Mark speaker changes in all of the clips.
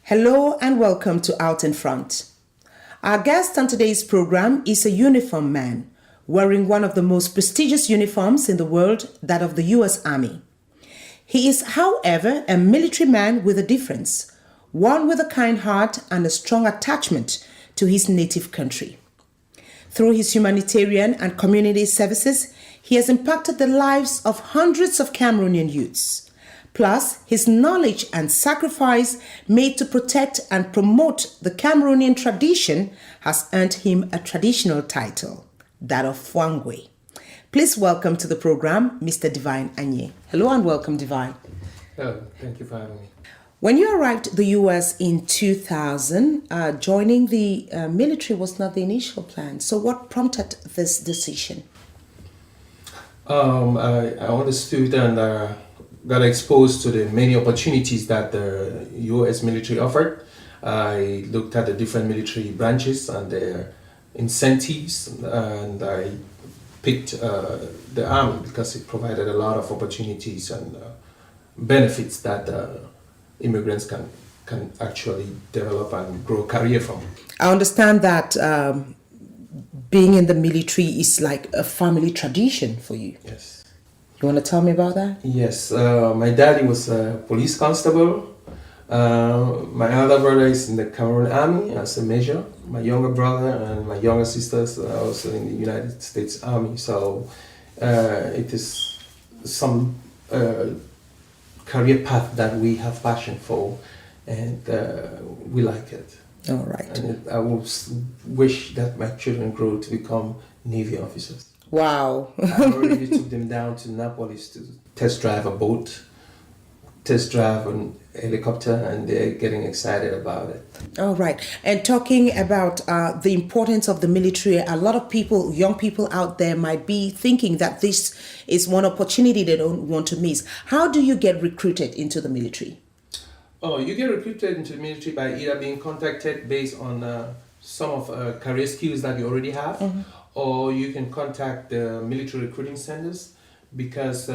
Speaker 1: Hello and welcome to Out in Front. Our guest on today's program is a uniform man wearing one of the most prestigious uniforms in the world, that of the U.S. Army. He is, however, a military man with a difference, one with a kind heart and a strong attachment to his native country. Through his humanitarian and community services, he has impacted the lives of hundreds of Cameroonian youths. Plus, his knowledge and sacrifice made to protect and promote the Cameroonian tradition has earned him a traditional title, that of ANYE. Please welcome to the program Mr. Divine ANYE. Hello and welcome, Divine.
Speaker 2: Hello, thank you for having me.
Speaker 1: When you arrived in the U.S. in 2000, joining the military was not the initial plan. So what prompted this decision?
Speaker 2: I understood and got exposed to the many opportunities that the U.S. military offered. I looked at the different military branches and their incentives, and I picked the Army because it provided a lot of opportunities and benefits that immigrants can actually develop and grow a career from.
Speaker 1: I understand that being in the military is like a family tradition for you.
Speaker 2: Yes.
Speaker 1: You want to tell me about that?
Speaker 2: Yes, my daddy was a police constable. My elder brother is in the Cameroon Army as a major. My younger brother and my younger sisters are also in the United States Army. So it is some career path that we have passion for, and we like it.
Speaker 1: All right.
Speaker 2: And I would wish that my children grow to become Navy officers.
Speaker 1: Wow.
Speaker 2: I already took them down to Naples to test drive a boat, test drive an helicopter, and they're getting excited about it.
Speaker 1: All right. And talking about the importance of the military, a lot of people, young people out there might be thinking that this is one opportunity they don't want to miss. How do you get recruited into the military?
Speaker 2: Oh, you get recruited into the military by either being contacted based on some of career skills that you already have, or you can contact the military recruiting centers because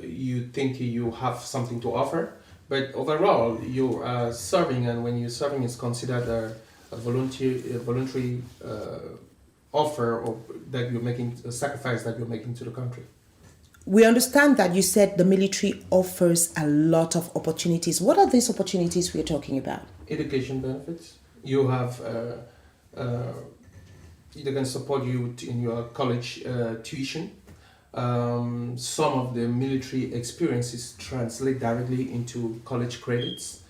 Speaker 2: you think you have something to offer. But overall, you are serving, and when you're serving, it's considered a voluntary offer, or that you're making a sacrifice that you're making to the country.
Speaker 1: We understand that you said the military offers a lot of opportunities. What are these opportunities we're talking about?
Speaker 2: Education benefits. You have they can support you in your college tuition. Some of the military experiences translate directly into college credits.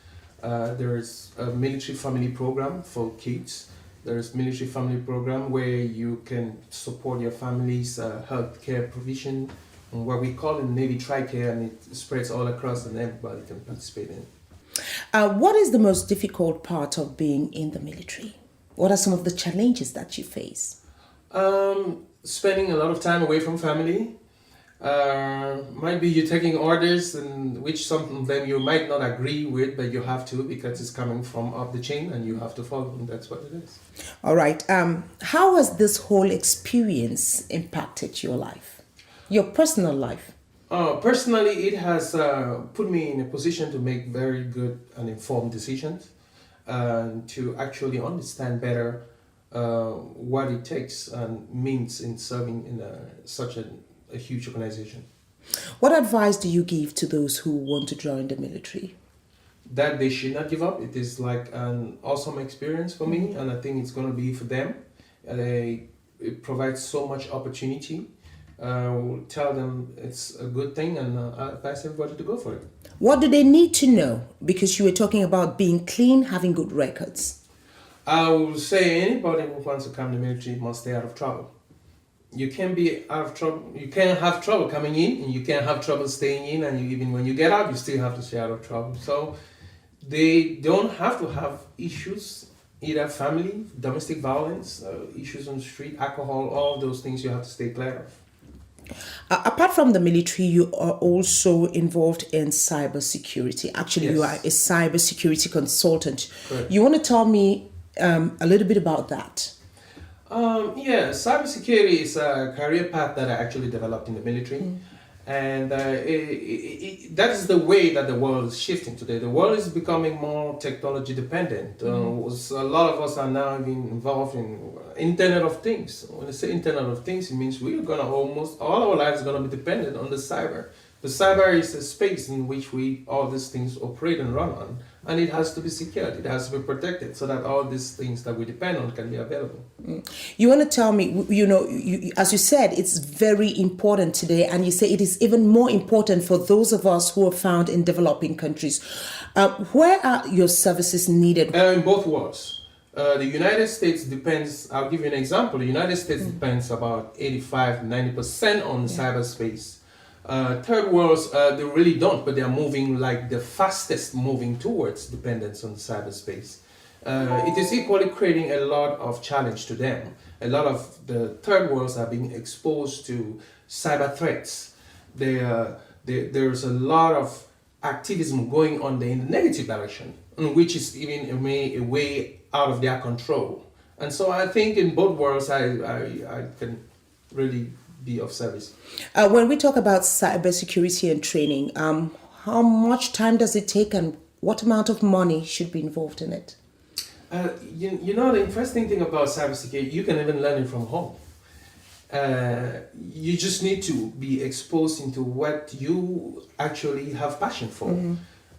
Speaker 2: There's a military family program for kids. There's military family program where you can support your family's health care provision, and what we call in Navy TRICARE, and it spreads all across and everybody can participate in it.
Speaker 1: What is the most difficult part of being in the military? What are some of the challenges that you face?
Speaker 2: Spending a lot of time away from family. Might be you're taking orders, and which some of them you might not agree with, but you have to because it's coming from up the chain and you have to follow, and that's what it is.
Speaker 1: All right. How has this whole experience impacted your life, your personal life?
Speaker 2: Personally, it has put me in a position to make very good and informed decisions, to actually understand better what it takes and means in serving in such a huge organization.
Speaker 1: What advice do you give to those who want to join the military?
Speaker 2: That they should not give up. It is like an awesome experience for me, and I think it's going to be for them. It provides so much opportunity. We'll tell them it's a good thing, and I advise everybody to go for it.
Speaker 1: What do they need to know? Because you were talking about being clean, having good records.
Speaker 2: I will say anybody who wants to come to the military must stay out of trouble. You can't be out of trouble. You can't have trouble coming in, and you can't have trouble staying in, and even when you get out, you still have to stay out of trouble. So they don't have to have issues, either family, domestic violence, issues on the street, alcohol, all of those things you have to stay clear of.
Speaker 1: Apart from the military, you are also involved in cybersecurity. Actually,
Speaker 2: Yes.
Speaker 1: You are a cybersecurity consultant.
Speaker 2: Correct.
Speaker 1: You want to tell me a little bit about that?
Speaker 2: Cybersecurity is a career path that I actually developed in the military. And that is the way that the world is shifting today. The world is becoming more technology dependent. A lot of us are now being involved in Internet of Things. When I say Internet of Things, it means we're gonna almost all our lives are gonna be dependent on the cyber. The cyber is a space in which all these things operate and run on, and it has to be secured. It has to be protected so that all these things that we depend on can be available.
Speaker 1: You want to tell me, as you said, it's very important today, and you say it is even more important for those of us who are found in developing countries. Where are your services needed?
Speaker 2: In both worlds. The United States depends, I'll give you an example. The United States depends about 85-90% on cyberspace. Third worlds, they really don't, but they are moving like the fastest moving towards dependence on cyberspace. It is equally creating a lot of challenge to them. A lot of the third worlds are being exposed to cyber threats. There's a lot of activism going on there in the negative direction, which is even a way out of their control. And so I think in both worlds, I can really be of service.
Speaker 1: When we talk about cybersecurity and training, how much time does it take, and what amount of money should be involved in it?
Speaker 2: You know, the interesting thing about cybersecurity, you can even learn it from home. You just need to be exposed into what you actually have passion for.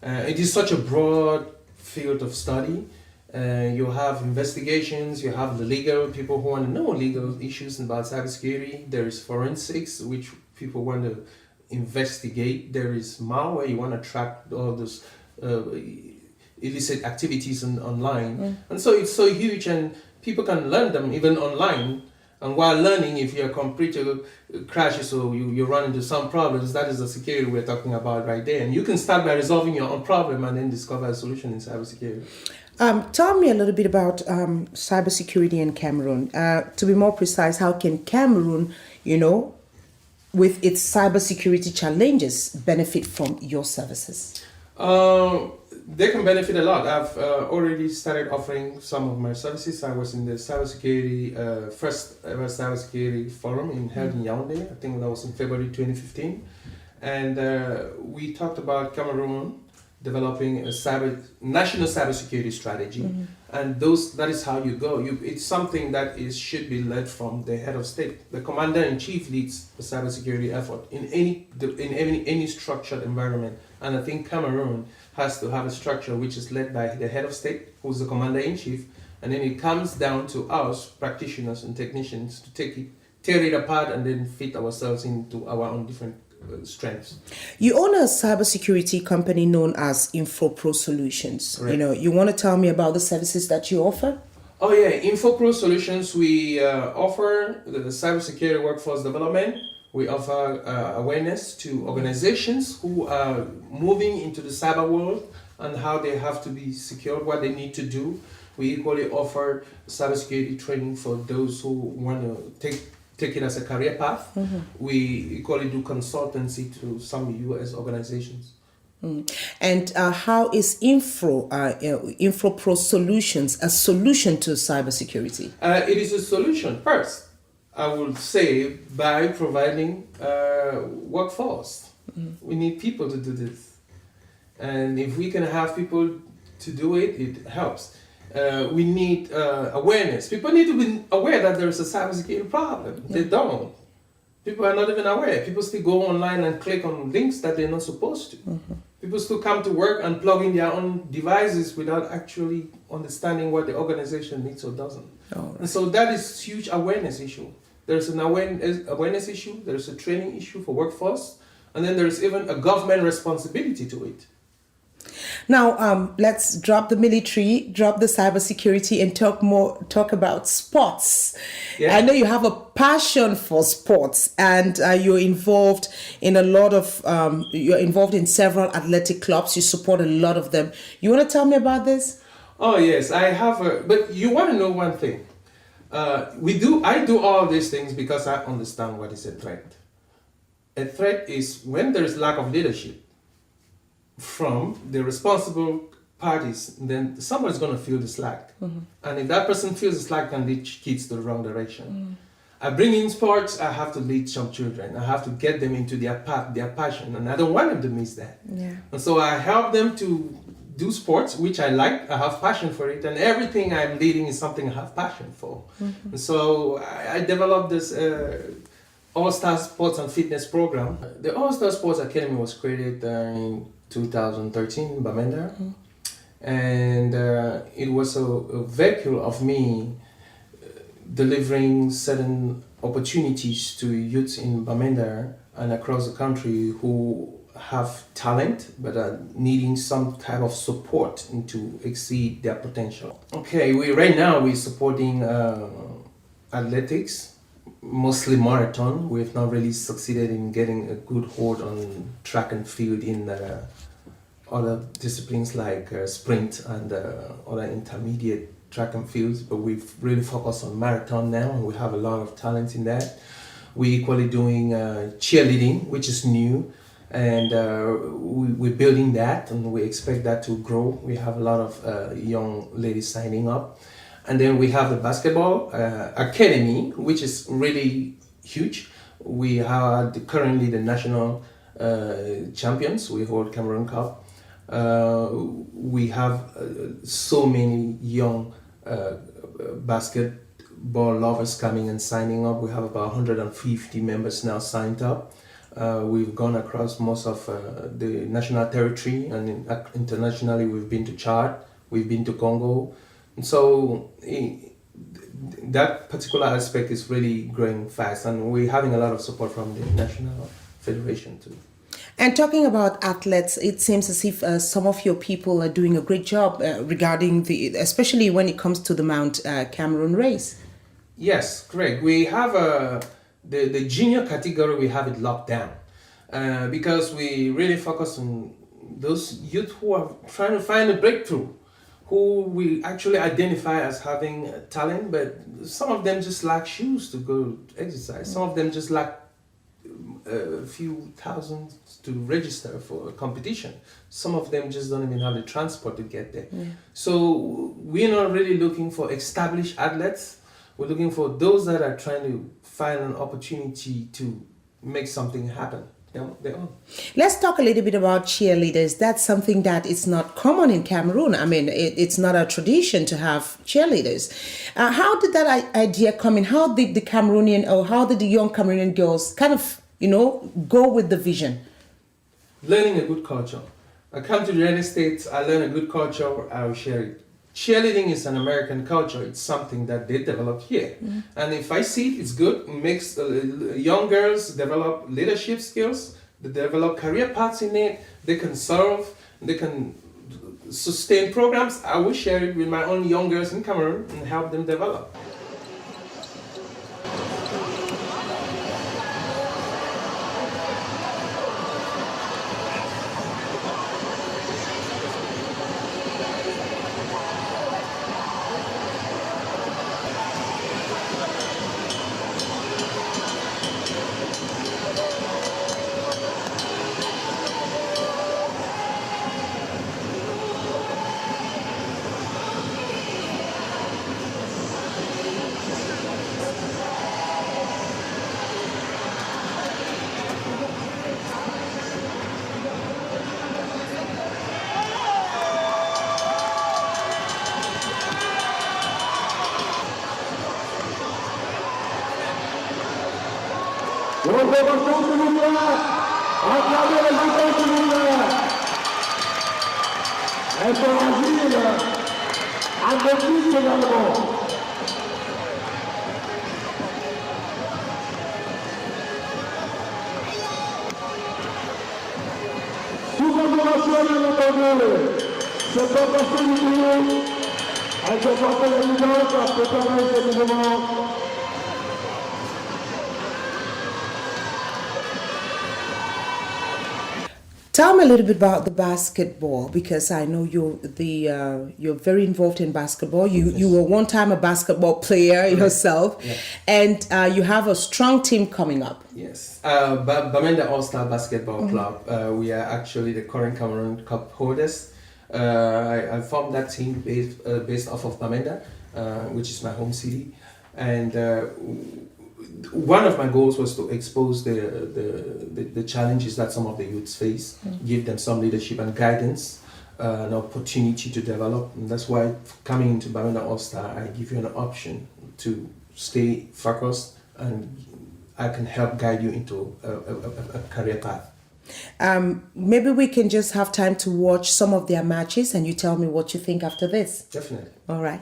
Speaker 2: It is such a broad field of study. You have investigations, you have the legal people who want to know legal issues about cybersecurity. There is forensics, which people want to investigate. There is malware, you want to track all those illicit activities online. And so it's so huge, and people can learn them even online. And while learning, if your computer crashes or you run into some problems, that is the security we're talking about right there. And you can start by resolving your own problem and then discover a solution in cybersecurity.
Speaker 1: Tell me a little bit about cybersecurity in Cameroon. To be more precise, how can Cameroon, with its cybersecurity challenges, benefit from your services?
Speaker 2: They can benefit a lot. I've already started offering some of my services. I was in the cybersecurity, first ever cybersecurity forum held in Yaoundé. I think that was in February 2015. And we talked about Cameroon developing a national cybersecurity strategy. And that is how you go. It's something that should be led from the head of state. The commander-in-chief leads the cybersecurity effort in any structured environment. And I think Cameroon has to have a structure which is led by the head of state, who's the commander-in-chief, and then it comes down to us, practitioners and technicians, to tear it apart and then fit ourselves into our own different strengths.
Speaker 1: You own a cybersecurity company known as InfoPro Solutions.
Speaker 2: Right.
Speaker 1: You want to tell me about the services that you offer?
Speaker 2: Oh yeah, InfoPro Solutions, we offer the cybersecurity workforce development. We offer awareness to organizations who are moving into the cyber world and how they have to be secured, what they need to do. We equally offer cybersecurity training for those who want to take it as a career path. We equally do consultancy to some US organizations.
Speaker 1: And how is InfoPro Solutions a solution to cybersecurity?
Speaker 2: It is a solution first. I would say by providing workforce. We need people to do this. And if we can have people to do it, it helps. We need awareness. People need to be aware that there is a cybersecurity problem. They don't. People are not even aware. People still go online and click on links that they're not supposed to. People still come to work and plug in their own devices without actually understanding what the organization needs or doesn't.
Speaker 1: Right.
Speaker 2: And so that is a huge awareness issue. There's an awareness issue, there's a training issue for workforce, and then there's even a government responsibility to it.
Speaker 1: Now, let's drop the military, drop the cybersecurity, and talk about sports.
Speaker 2: Yeah.
Speaker 1: I know you have a passion for sports, and you're involved in you're involved in several athletic clubs. You support a lot of them. You want to tell me about this?
Speaker 2: Oh yes, I have. But you want to know one thing. I do all these things because I understand what is a threat. A threat is when there is lack of leadership from the responsible parties, then somebody's going to feel the slack. And if that person feels the slack, can lead kids to the wrong direction. I bring in sports, I have to lead some children. I have to get them into their path, their passion, and I don't want them to miss that.
Speaker 1: Yeah.
Speaker 2: And so I help them to do sports, which I like. I have passion for it, and everything I'm leading is something I have passion for. And so I developed this All-Star Sports and Fitness program. The All-Star Sports Academy was created in 2013 in Bamenda, and it was a vehicle of me delivering certain opportunities to youths in Bamenda and across the country who have talent but are needing some type of support to exceed their potential. Okay, right now we're supporting athletics, mostly marathon. We've not really succeeded in getting a good hold on track and field in other disciplines like sprint and other intermediate track and fields, but we've really focused on marathon now, and we have a lot of talent in that. We're equally doing cheerleading, which is new, and we're building that, and we expect that to grow. We have a lot of young ladies signing up. And then we have the basketball academy, which is really huge. We are currently the national champions. We hold Cameroon Cup. We have so many young basketball lovers coming and signing up. We have about 150 members now signed up. We've gone across most of the national territory, and internationally we've been to Chad, we've been to Congo. And so that particular aspect is really growing fast, and we're having a lot of support from the national federation too.
Speaker 1: And talking about athletes, it seems as if some of your people are doing a great job regarding especially when it comes to the Mount Cameroon race.
Speaker 2: Yes, correct. We have the junior category. We have it locked down because we really focus on those youth who are trying to find a breakthrough, who we actually identify as having talent, but some of them just lack shoes to go exercise. Some of them just lack a few thousand to register for a competition. Some of them just don't even have the transport to get there. So we're not really looking for established athletes. We're looking for those that are trying to find an opportunity to make something happen.
Speaker 1: Let's talk a little bit about cheerleaders. That's something that is not common in Cameroon. I mean, it's not a tradition to have cheerleaders. How did that idea come in? How did the young Cameroonian girls kind of, go with the vision?
Speaker 2: Learning a good culture. I come to the United States, I learn a good culture, I will share it. Cheerleading is an American culture. It's something that they developed here. And if I see it, it's good. It makes young girls develop leadership skills. They develop career paths in it. They can serve. They can sustain programs. I will share it with my own young girls in Cameroon and help them develop.
Speaker 3: L'observation s'il vous plaît, acclamez les enfants s'il vous plaît. Elles sont agiles, athlétiques également. Sous information bien entendu, c'est pas facile du tout. Elles sont pas évidentes à préparer ce mouvement.
Speaker 1: Tell me a little bit about the basketball, because I know you're very involved in basketball. You were one time a basketball player yourself, and you have a strong team coming up.
Speaker 2: Yes, Bamenda All-Star Basketball Club. We are actually the current Cameroon Cup holders. I formed that team based off of Bamenda, which is my home city, and one of my goals was to expose the challenges that some of the youths face, give them some leadership and guidance, an opportunity to develop. And that's why coming into Bamenda All-Star, I give you an option to stay focused, and I can help guide you into a career path.
Speaker 1: Maybe we can just have time to watch some of their matches and you tell me what you think after this.
Speaker 2: Definitely.
Speaker 1: All right.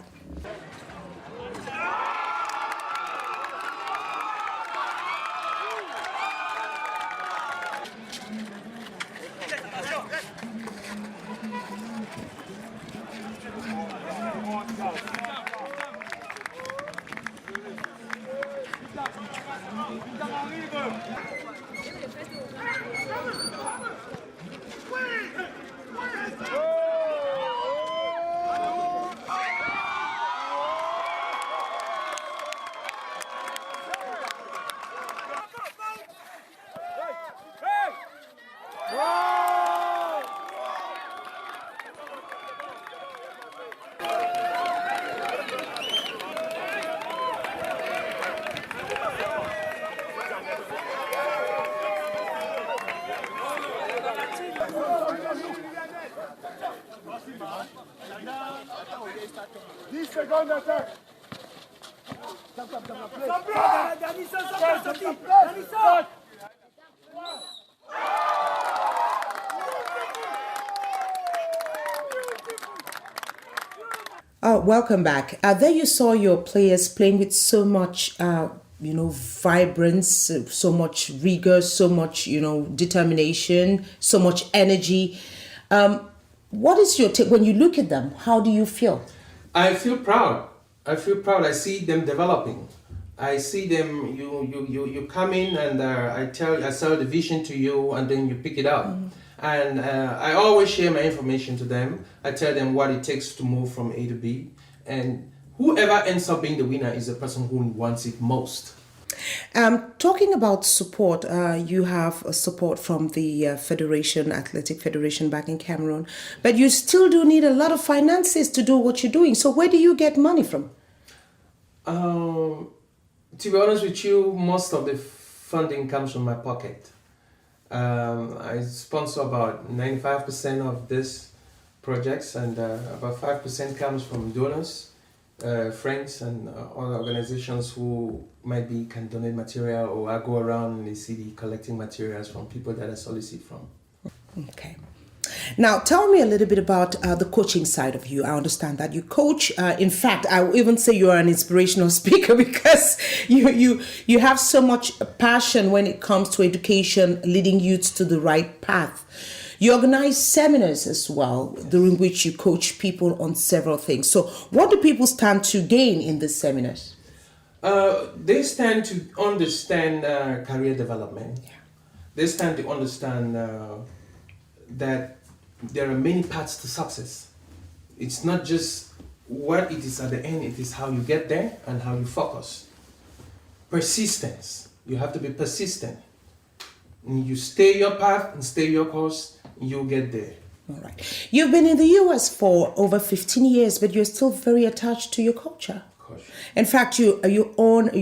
Speaker 1: Oh, welcome back. There you saw your players playing with so much, vibrance, so much rigor, so much, determination, so much energy. What is your take when you look at them? How do you feel?
Speaker 2: I feel proud. I see them developing. I see them. You come in and I sell the vision to you, and then you pick it up. Mm-hmm. And I always share my information to them. I tell them what it takes to move from A to B. And whoever ends up being the winner is the person who wants it most.
Speaker 1: Talking about support, you have support from the Athletic Federation back in Cameroon, but you still do need a lot of finances to do what you're doing. So where do you get money from?
Speaker 2: To be honest with you, most of the funding comes from my pocket. I sponsor about 95% of these projects, and about 5% comes from donors, friends, and other organizations who can donate material, or I go around in the city collecting materials from people that I solicit from.
Speaker 1: Okay. Now, tell me a little bit about the coaching side of you. I understand that you coach. In fact, I will even say you are an inspirational speaker because you have so much passion when it comes to education, leading youths to the right path. You organize seminars as well, during which you coach people on several things. So what do people stand to gain in these seminars?
Speaker 2: They stand to understand career development. Yeah. They stand to understand that there are many paths to success. It's not just what it is at the end, it is how you get there and how you focus. Persistence. You have to be persistent. And you stay your path and stay your course, you'll get there.
Speaker 1: All right. You've been in the US for over 15 years, but you're still very attached to your culture. In fact, you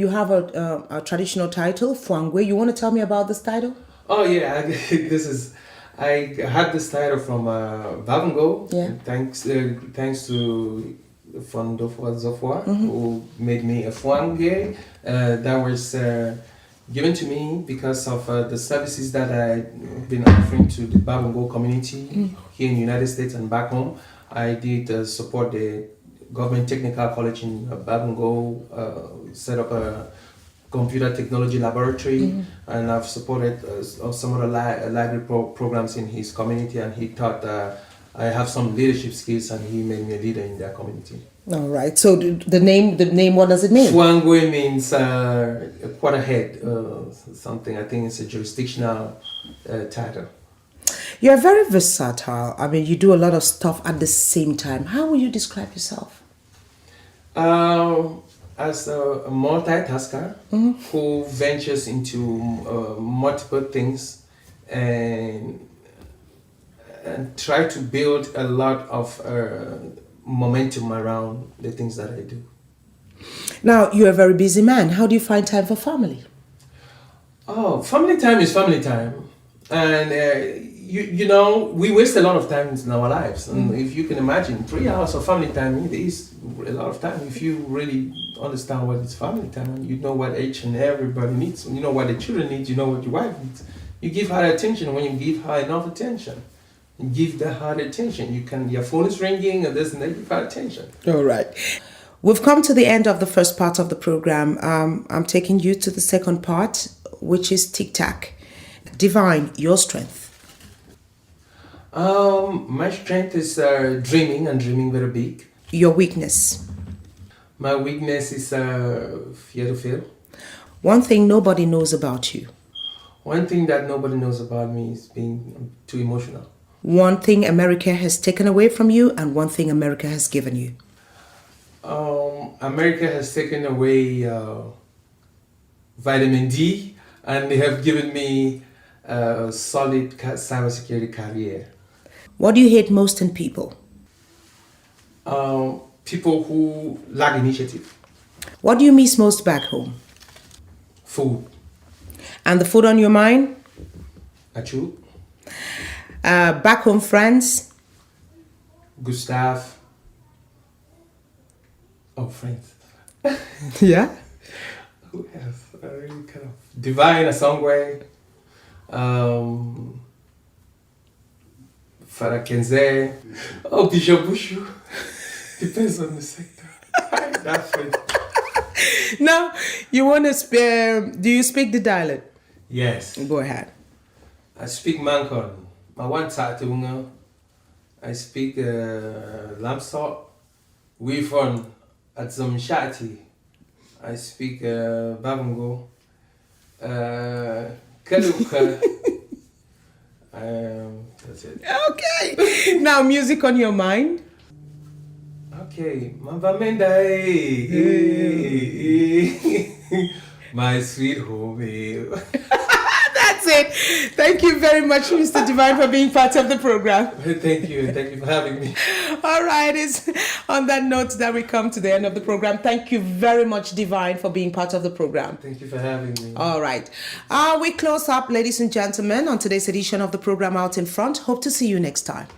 Speaker 1: have a traditional title, Fuangwe. You want to tell me about this title?
Speaker 2: Oh yeah, I had this title from Babango. Yeah. Thanks to Fondofwa Zofwa, who made me a Fuangwe. That was given to me because of the services that I've been offering to the Babango community here in the United States and back home. I did support the Government Technical College in Babango, set up a computer technology laboratory, and I've supported some of the library programs in his community, and he thought I have some leadership skills, and he made me a leader in their community.
Speaker 1: All right. So the name, what does it mean?
Speaker 2: Fuangwe means quarterhead, something. I think it's a jurisdictional title.
Speaker 1: You're very versatile. I mean, you do a lot of stuff at the same time. How will you describe yourself?
Speaker 2: As a multitasker who ventures into multiple things and try to build a lot of momentum around the things that I do.
Speaker 1: Now, you're a very busy man. How do you find time for family?
Speaker 2: Oh, family time is family time. And you know, we waste a lot of time in our lives. And if you can imagine, 3 hours of family time is a lot of time. If you really understand what is family time, and you know what each and everybody needs, you know what the children need, you know what your wife needs, you give her attention. When you give her enough attention, you give her attention. Your phone is ringing and this and that, give her attention.
Speaker 1: All right. We've come to the end of the first part of the program. I'm taking you to the second part, which is tic-tac. Divine, your strength.
Speaker 2: My strength is dreaming and dreaming very big.
Speaker 1: Your weakness.
Speaker 2: My weakness is fear to fail.
Speaker 1: One thing nobody knows about you.
Speaker 2: One thing that nobody knows about me is being too emotional.
Speaker 1: One thing America has taken away from you and one thing America has given you.
Speaker 2: America has taken away vitamin D, and they have given me a solid cybersecurity career.
Speaker 1: What do you hate most in people?
Speaker 2: People who lack initiative.
Speaker 1: What do you miss most back home?
Speaker 2: Food.
Speaker 1: And the food on your mind?
Speaker 2: Achu.
Speaker 1: Back home friends?
Speaker 2: Gustav. Oh, friends.
Speaker 1: Yeah.
Speaker 2: Who else? Really kind of Divine, a songway. Farah Kenze. Oh, Bishop Bushu. Depends on the sector. That friend.
Speaker 1: Now, you want to do you speak the dialect?
Speaker 2: Yes.
Speaker 1: Go ahead.
Speaker 2: I speak Mancon. I want Tatunga. I speak Lamsot. We from at Shati. I speak Babungo. Kaluka. That's it.
Speaker 1: Okay. Now, music on your mind?
Speaker 2: Okay. Mamba Mendai. My sweet home.
Speaker 1: That's it. Thank you very much, Mr. Divine, for being part of the program.
Speaker 2: Thank you. Thank you for having me.
Speaker 1: All right. It's on that note that we come to the end of the program. Thank you very much, Divine, for being part of the program.
Speaker 2: Thank you for having me.
Speaker 1: All right. We close up, ladies and gentlemen, on today's edition of the program Out in Front. Hope to see you next time.